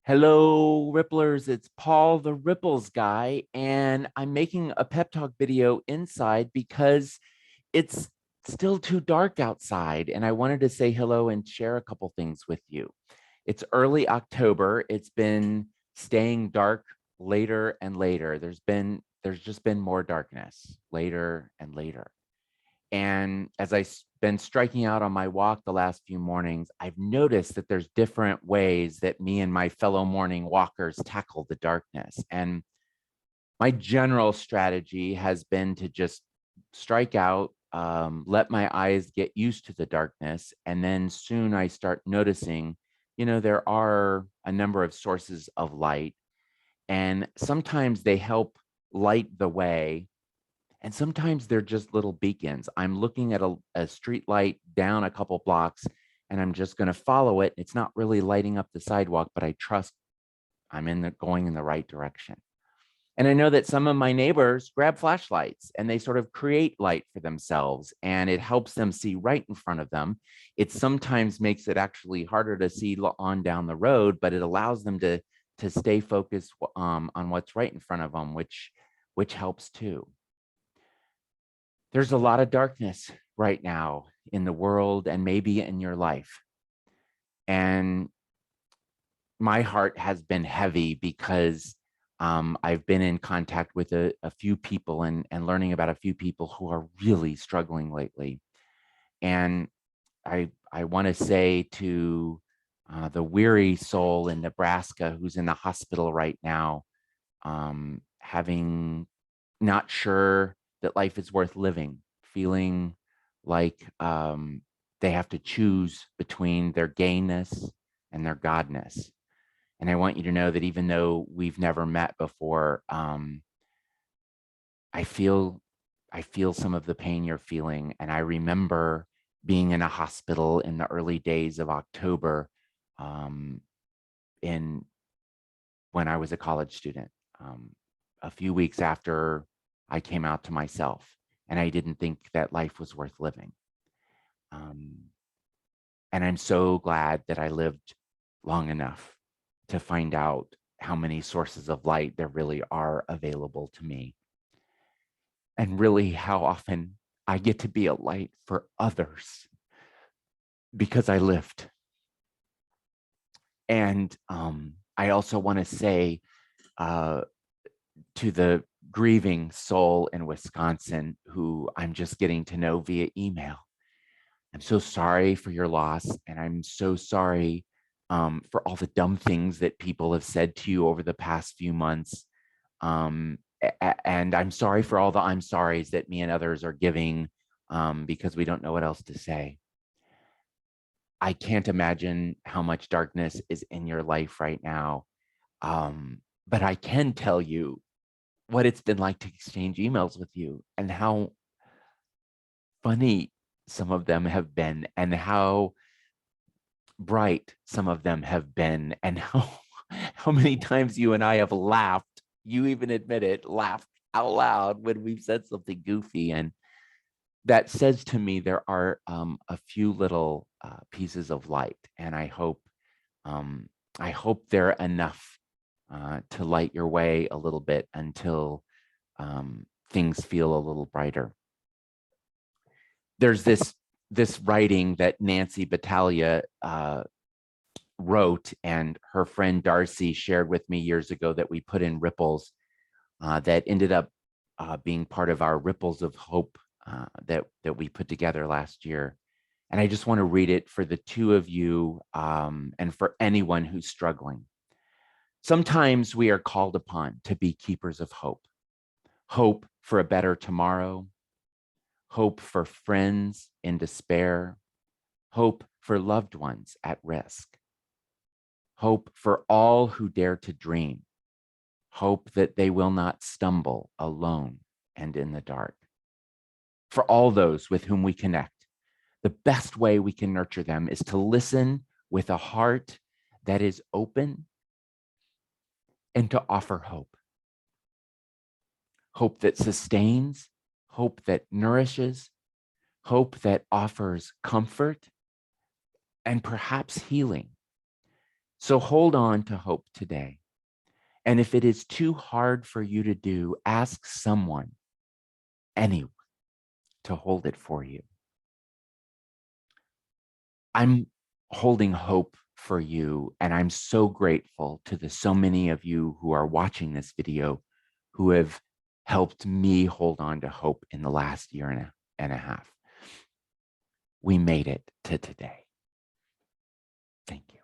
Hello, Ripplers. It's Paul, the Ripples guy, and I'm making a pep talk video inside because it's still too dark outside, and I wanted to say hello and share a couple things with you. It's early October. It's been staying dark later and later. There's just been more darkness later and later. And as I've been striking out on my walk the last few mornings, I've noticed that there's different ways that me and my fellow morning walkers tackle the darkness. And my general strategy has been to just strike out, let my eyes get used to the darkness. And then soon I start noticing, there are a number of sources of light, and sometimes they help light the way, and sometimes they're just little beacons. I'm looking at a street light down a couple blocks, and I'm just going to follow it. It's not really lighting up the sidewalk, but I trust going in the right direction. And I know that some of my neighbors grab flashlights and they sort of create light for themselves, and it helps them see right in front of them. It sometimes makes it actually harder to see on down the road, but it allows them to stay focused on what's right in front of them, which helps too. There's a lot of darkness right now in the world and maybe in your life. And my heart has been heavy because I've been in contact with a few people and learning about a few people who are really struggling lately. And I want to say to the weary soul in Nebraska who's in the hospital right now, having not sure that life is worth living, feeling like they have to choose between their gayness and their godness. And I want you to know that even though we've never met before, I feel some of the pain you're feeling. And I remember being in a hospital in the early days of October, in when I was a college student, a few weeks after I came out to myself, and I didn't think that life was worth living. And I'm so glad that I lived long enough to find out how many sources of light there really are available to me, and really how often I get to be a light for others because I lived. And I also want to say to the grieving soul in Wisconsin who I'm just getting to know via email, I'm so sorry for your loss, and I'm so sorry for all the dumb things that people have said to you over the past few months. And I'm sorry for all the I'm sorries that me and others are giving because we don't know what else to say. I can't imagine how much darkness is in your life right now. But I can tell you what it's been like to exchange emails with you, and how funny some of them have been, and how bright some of them have been, and how many times you and I have laughed. You even admit it, laughed out loud when we've said something goofy. And that says to me there are a few little pieces of light, and um, I hope they're enough to light your way a little bit until things feel a little brighter. There's this writing that Nancy Battaglia wrote, and her friend Darcy shared with me years ago, that we put in Ripples, that ended up being part of our Ripples of Hope that we put together last year. And I just want to read it for the two of you, and for anyone who's struggling. Sometimes we are called upon to be keepers of hope. Hope for a better tomorrow, hope for friends in despair, hope for loved ones at risk, hope for all who dare to dream, hope that they will not stumble alone and in the dark. For all those with whom we connect, the best way we can nurture them is to listen with a heart that is open and to offer hope. Hope that sustains, hope that nourishes, hope that offers comfort and perhaps healing. So hold on to hope today. And if it is too hard for you to do, ask someone, anyone, to hold it for you. I'm holding hope for you, and I'm so grateful to the so many of you who are watching this video who have helped me hold on to hope in the last year and a half. We made it to today. Thank you.